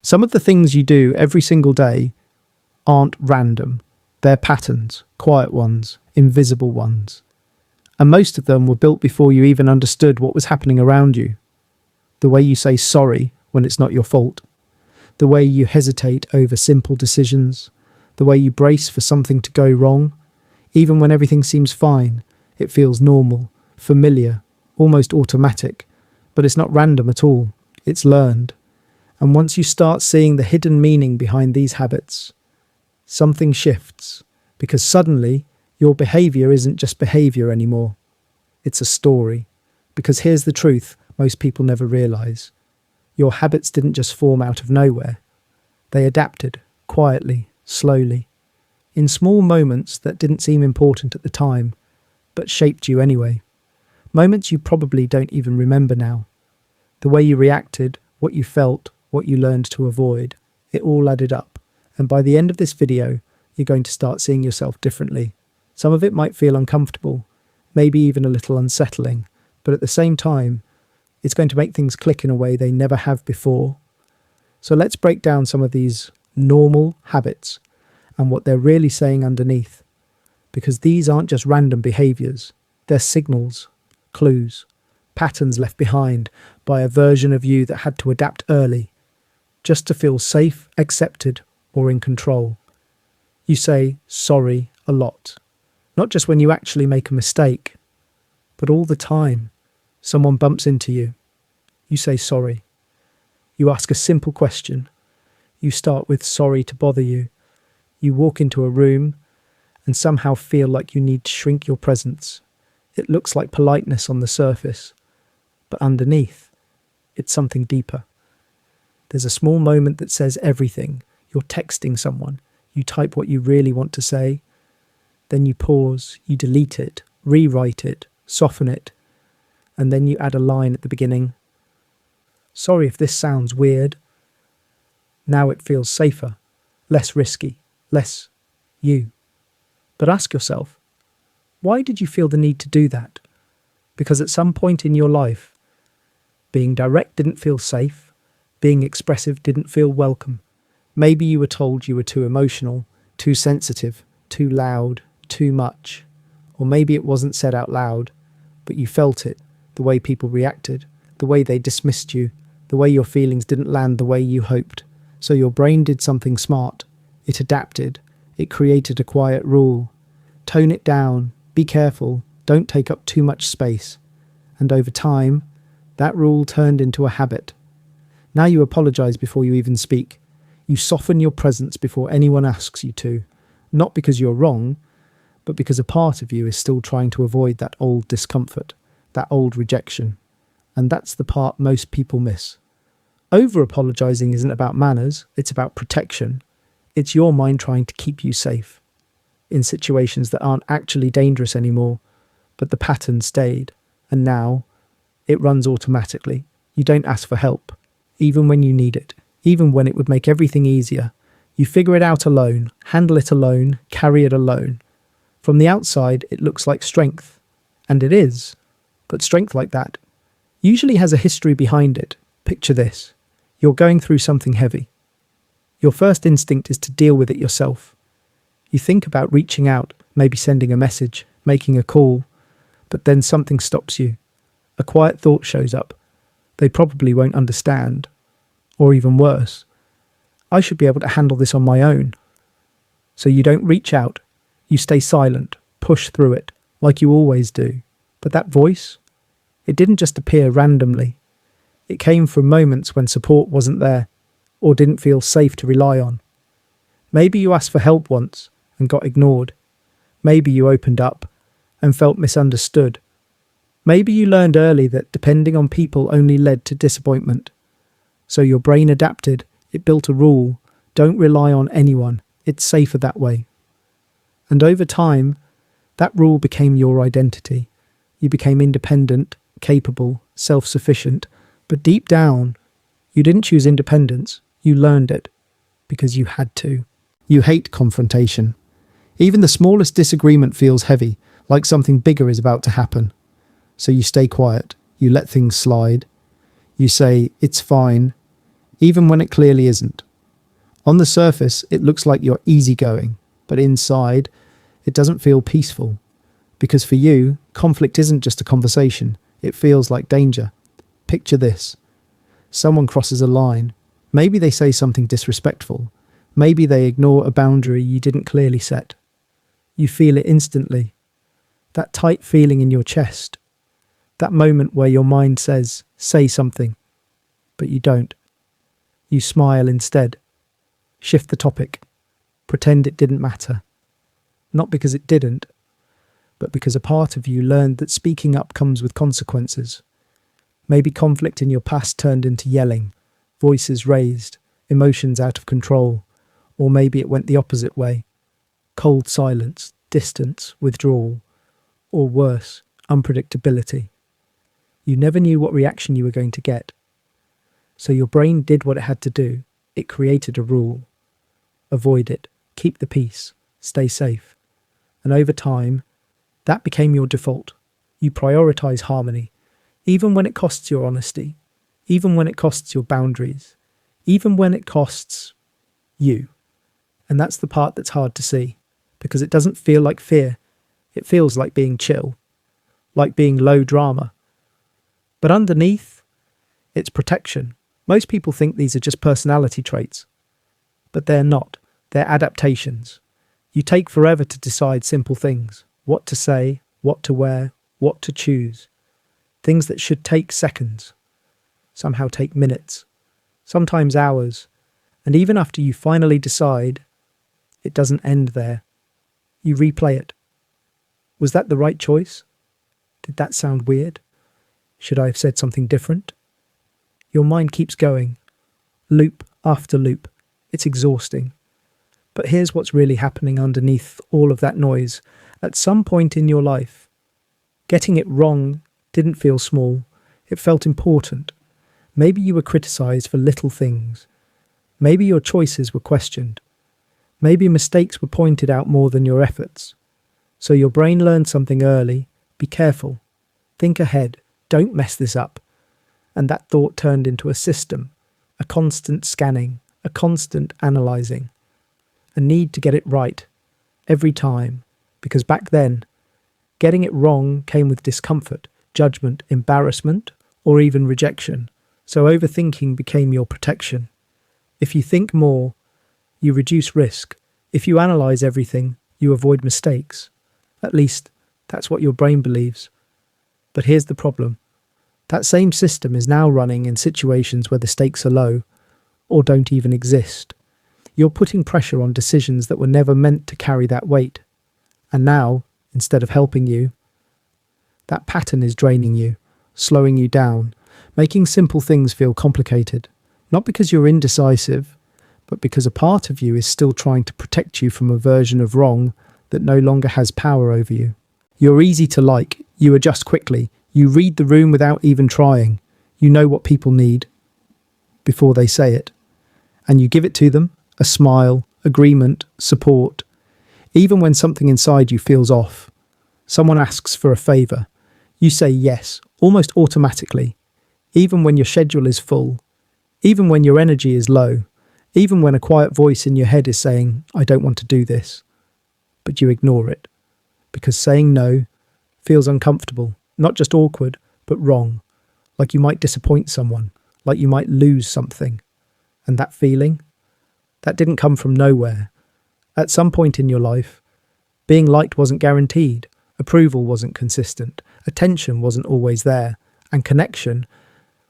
Some of the things you do every single day aren't random. They're patterns, quiet ones, invisible ones. And most of them were built before you even understood what was happening around you. The way you say sorry when it's not your fault. The way you hesitate over simple decisions. The way you brace for something to go wrong. Even when everything seems fine, it feels normal, familiar, almost automatic. But it's not random at all. It's learned. And once you start seeing the hidden meaning behind these habits, something shifts, because suddenly your behavior isn't just behavior anymore. It's a story. Because here's the truth most people never realize. Your habits didn't just form out of nowhere. They adapted, quietly, slowly, in small moments that didn't seem important at the time, but shaped you anyway. Moments you probably don't even remember now. The way you reacted, what you felt, what you learned to avoid, it all added up. And by the end of this video, you're going to start seeing yourself differently. Some of it might feel uncomfortable, maybe even a little unsettling, but at the same time, it's going to make things click in a way they never have before. So let's break down some of these normal habits and what they're really saying underneath. Because these aren't just random behaviors, they're signals, clues, patterns left behind by a version of you that had to adapt early, just to feel safe, accepted, or in control. You say sorry a lot, not just when you actually make a mistake, but all the time. Someone bumps into you. You say sorry. You ask a simple question. You start with sorry to bother you. You walk into a room and somehow feel like you need to shrink your presence. It looks like politeness on the surface, but underneath, it's something deeper. There's a small moment that says everything. You're texting someone. You type what you really want to say. Then you pause, you delete it, rewrite it, soften it, and then you add a line at the beginning. Sorry if this sounds weird. Now it feels safer, less risky, less you. But ask yourself, why did you feel the need to do that? Because at some point in your life, being direct didn't feel safe, being expressive didn't feel welcome. Maybe you were told you were too emotional, too sensitive, too loud, too much. Or maybe it wasn't said out loud, but you felt it, the way people reacted, the way they dismissed you, the way your feelings didn't land the way you hoped. So your brain did something smart. It adapted. It created a quiet rule. Tone it down. Be careful. Don't take up too much space. And over time, that rule turned into a habit. Now you apologize before you even speak. You soften your presence before anyone asks you to. Not because you're wrong, but because a part of you is still trying to avoid that old discomfort, that old rejection. And that's the part most people miss. Over-apologizing isn't about manners, it's about protection. It's your mind trying to keep you safe in situations that aren't actually dangerous anymore, but the pattern stayed. And now, it runs automatically. You don't ask for help, even when you need it, even when it would make everything easier. You figure it out alone, handle it alone, carry it alone. From the outside, it looks like strength. And it is. But strength like that usually has a history behind it. Picture this. You're going through something heavy. Your first instinct is to deal with it yourself. You think about reaching out, maybe sending a message, making a call, but then something stops you. A quiet thought shows up. They probably won't understand. Or even worse, I should be able to handle this on my own. So you don't reach out. You stay silent, push through it, like you always do. But that voice, it didn't just appear randomly. It came from moments when support wasn't there, or didn't feel safe to rely on. Maybe you asked for help once and got ignored. Maybe you opened up and felt misunderstood. Maybe you learned early that depending on people only led to disappointment. So your brain adapted. It built a rule. Don't rely on anyone. It's safer that way. And over time, that rule became your identity. You became independent, capable, self-sufficient. But deep down, you didn't choose independence. You learned it because you had to. You hate confrontation. Even the smallest disagreement feels heavy, like something bigger is about to happen. So you stay quiet. You let things slide. You say, it's fine. even when it clearly isn't. On the surface, it looks like you're easygoing, but inside, it doesn't feel peaceful. Because for you, conflict isn't just a conversation, it feels like danger. Picture this. Someone crosses a line. Maybe they say something disrespectful. Maybe they ignore a boundary you didn't clearly set. You feel it instantly. That tight feeling in your chest. That moment where your mind says, say something, but you don't. You smile instead. Shift the topic. Pretend it didn't matter. Not because it didn't, but because a part of you learned that speaking up comes with consequences. Maybe conflict in your past turned into yelling, voices raised, emotions out of control, or maybe it went the opposite way. Cold silence, distance, withdrawal, or worse, unpredictability. You never knew what reaction you were going to get. So your brain did what it had to do. It created a rule. Avoid it. Keep the peace. Stay safe. And over time, that became your default. You prioritize harmony, even when it costs your honesty, even when it costs your boundaries, even when it costs you. And that's the part that's hard to see, because it doesn't feel like fear. It feels like being chill, like being low drama. But underneath, it's protection. Most people think these are just personality traits, but they're not. They're adaptations. You take forever to decide simple things. What to say, what to wear, what to choose. Things that should take seconds, somehow take minutes, sometimes hours. And even after you finally decide, it doesn't end there. You replay it. Was that the right choice? Did that sound weird? Should I have said something different? Your mind keeps going, loop after loop. It's exhausting. But here's what's really happening underneath all of that noise. At some point in your life, getting it wrong didn't feel small. It felt important. Maybe you were criticized for little things. Maybe your choices were questioned. Maybe mistakes were pointed out more than your efforts. So your brain learned something early. Be careful. Think ahead. Don't mess this up. And that thought turned into a system, a constant scanning, a constant analysing, a need to get it right every time, because back then, getting it wrong came with discomfort, judgment, embarrassment, or even rejection. So overthinking became your protection. If you think more, you reduce risk. If you analyse everything, you avoid mistakes. At least, that's what your brain believes. But here's the problem. That same system is now running in situations where the stakes are low, or don't even exist. You're putting pressure on decisions that were never meant to carry that weight. And now, instead of helping you, that pattern is draining you, slowing you down, making simple things feel complicated. Not because you're indecisive, but because a part of you is still trying to protect you from a version of wrong that no longer has power over you. You're easy to like, you adjust quickly, you read the room without even trying. You know what people need before they say it. And you give it to them, a smile, agreement, support. Even when something inside you feels off. Someone asks for a favour. You say yes, almost automatically. Even when your schedule is full. Even when your energy is low. Even when a quiet voice in your head is saying, I don't want to do this. But you ignore it. Because saying no feels uncomfortable. Not just awkward, but wrong. Like you might disappoint someone. Like you might lose something. And that feeling? That didn't come from nowhere. At some point in your life, being liked wasn't guaranteed. Approval wasn't consistent. Attention wasn't always there. And connection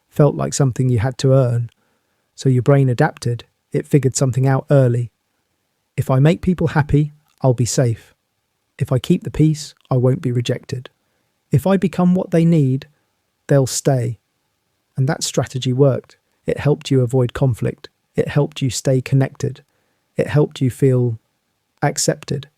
felt like something you had to earn. So your brain adapted. It figured something out early. If I make people happy, I'll be safe. If I keep the peace, I won't be rejected. If I become what they need, they'll stay. And that strategy worked. It helped you avoid conflict. It helped you stay connected. It helped you feel accepted.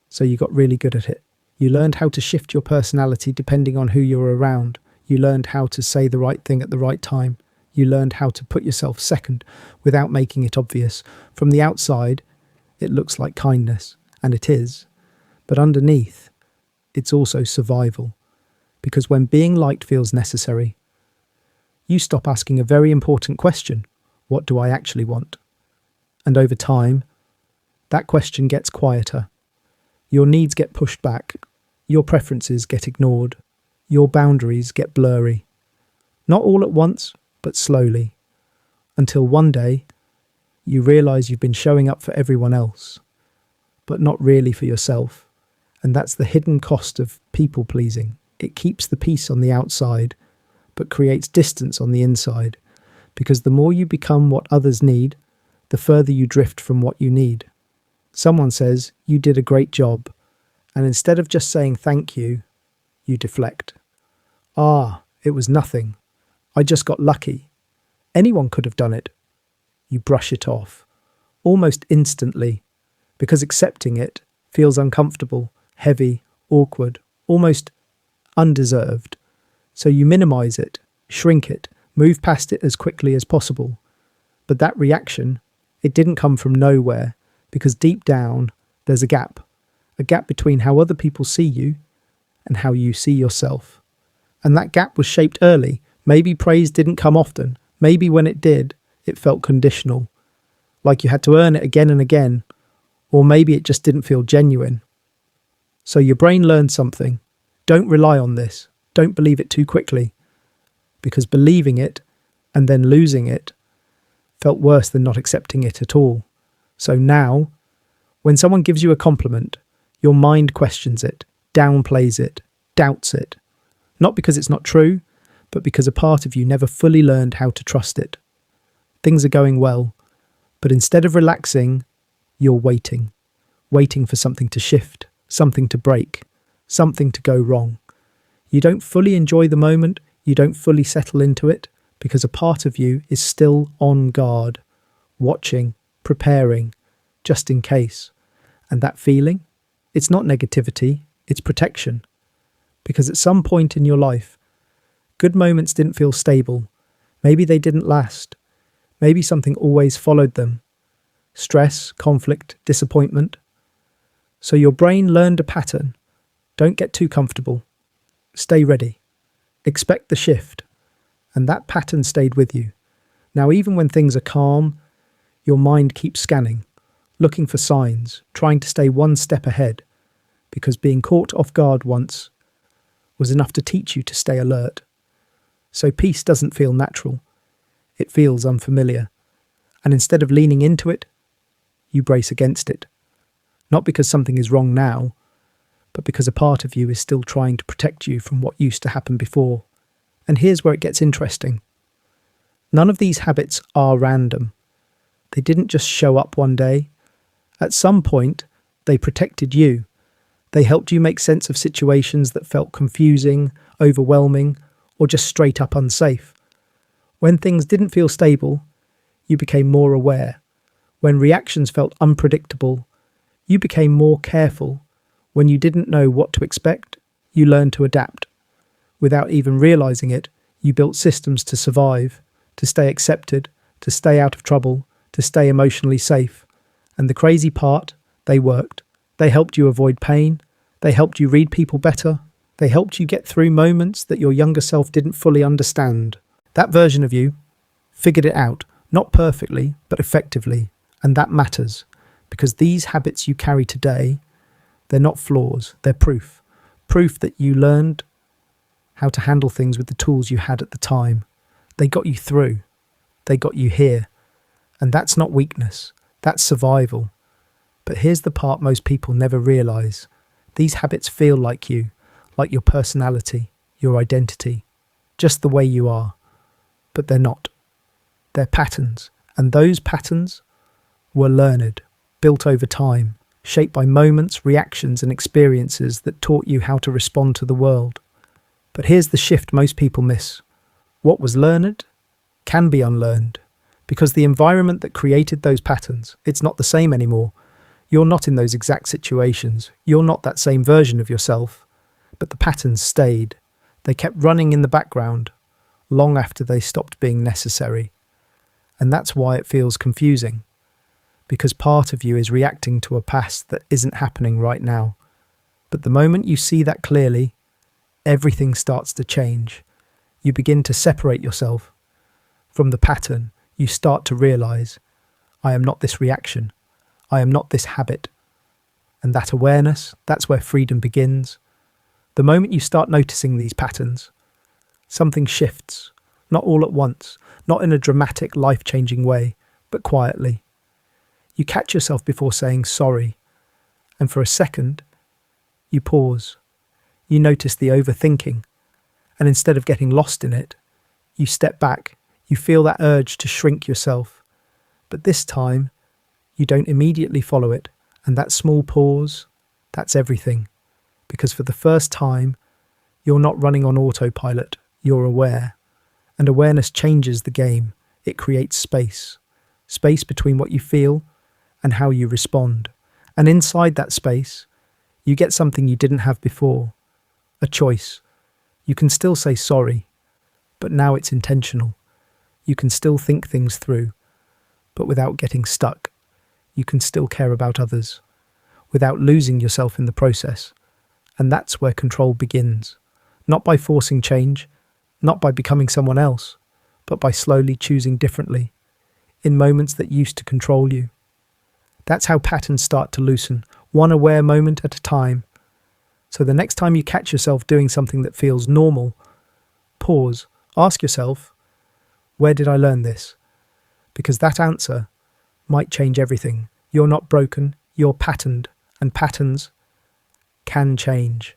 So you got really good at it. You learned how to shift your personality depending on who you're around. You learned how to say the right thing at the right time. You learned how to put yourself second without making it obvious. From the outside, it looks like kindness, and it is. But underneath, it's also survival. Because when being liked feels necessary, you stop asking a very important question. What do I actually want? And over time, that question gets quieter. Your needs get pushed back. Your preferences get ignored. Your boundaries get blurry. Not all at once, but slowly. Until one day, you realise you've been showing up for everyone else, but not really for yourself. And that's the hidden cost of people pleasing. It keeps the peace on the outside, but creates distance on the inside. Because the more you become what others need, the further you drift from what you need. Someone says, "You did a great job." And instead of just saying thank you, you deflect. "Ah, it was nothing. I just got lucky. Anyone could have done it." You brush it off, almost instantly, because accepting it feels uncomfortable, heavy, awkward, almost undeserved. So you minimize it, shrink it, move past it as quickly as possible. But that reaction, it didn't come from nowhere, because deep down, there's a gap between how other people see you and how you see yourself. And that gap was shaped early. Maybe praise didn't come often. Maybe when it did, it felt conditional, like you had to earn it again and again, or maybe it just didn't feel genuine. So your brain learned something. Don't rely on this. Don't believe it too quickly, because believing it and then losing it felt worse than not accepting it at all. So now, when someone gives you a compliment, your mind questions it, downplays it, doubts it. Not because it's not true, but because a part of you never fully learned how to trust it. Things are going well, but instead of relaxing, you're waiting for something to shift, something to break, something to go wrong. You don't fully enjoy the moment, you don't fully settle into it, because a part of you is still on guard, watching, preparing, just in case. And that feeling, it's not negativity, it's protection. Because at some point in your life, good moments didn't feel stable. Maybe they didn't last. Maybe something always followed them. Stress, conflict, disappointment. So your brain learned a pattern. Don't get too comfortable. Stay ready. Expect the shift. And that pattern stayed with you. Now, even when things are calm, your mind keeps scanning, looking for signs, trying to stay one step ahead, because being caught off guard once was enough to teach you to stay alert. So peace doesn't feel natural. It feels unfamiliar. And instead of leaning into it, you brace against it. Not because something is wrong now, but because a part of you is still trying to protect you from what used to happen before. And here's where it gets interesting. None of these habits are random. They didn't just show up one day. At some point, they protected you. They helped you make sense of situations that felt confusing, overwhelming, or just straight up unsafe. When things didn't feel stable, you became more aware. When reactions felt unpredictable, you became more careful. When you didn't know what to expect, you learned to adapt. Without even realizing it, you built systems to survive, to stay accepted, to stay out of trouble, to stay emotionally safe. And the crazy part, they worked. They helped you avoid pain. They helped you read people better. They helped you get through moments that your younger self didn't fully understand. That version of you figured it out, not perfectly, but effectively. And that matters, because these habits you carry today, they're not flaws, they're proof. Proof that you learned how to handle things with the tools you had at the time. They got you through. They got you here. And that's not weakness, that's survival. But here's the part most people never realise. These habits feel like you, like your personality, your identity, just the way you are. But they're not. They're patterns. And those patterns were learned, built over time, shaped by moments, reactions and experiences that taught you how to respond to the world. But here's the shift most people miss. What was learned can be unlearned, because the environment that created those patterns, it's not the same anymore. You're not in those exact situations. You're not that same version of yourself. But the patterns stayed. They kept running in the background, long after they stopped being necessary. And that's why it feels confusing. Because part of you is reacting to a past that isn't happening right now. But the moment you see that clearly, everything starts to change. You begin to separate yourself from the pattern. you start to realize, I am not this reaction. I am not this habit. And that awareness, that's where freedom begins. The moment you start noticing these patterns, something shifts, not all at once, not in a dramatic, life-changing way, but quietly. You catch yourself before saying sorry, and for a second, you pause. You notice the overthinking, and instead of getting lost in it, you step back. You feel that urge to shrink yourself. But this time, you don't immediately follow it, and that small pause, that's everything. Because for the first time, you're not running on autopilot, you're aware. And awareness changes the game. It creates space. Space between what you feel and how you respond. And inside that space, you get something you didn't have before. A choice. You can still say sorry, but now it's intentional. You can still think things through, but without getting stuck. You can still care about others, without losing yourself in the process. And that's where control begins. Not by forcing change, not by becoming someone else, but by slowly choosing differently, in moments that used to control you. That's how patterns start to loosen, one aware moment at a time. So the next time you catch yourself doing something that feels normal, pause, ask yourself, where did I learn this? Because that answer might change everything. You're not broken, you're patterned, and patterns can change.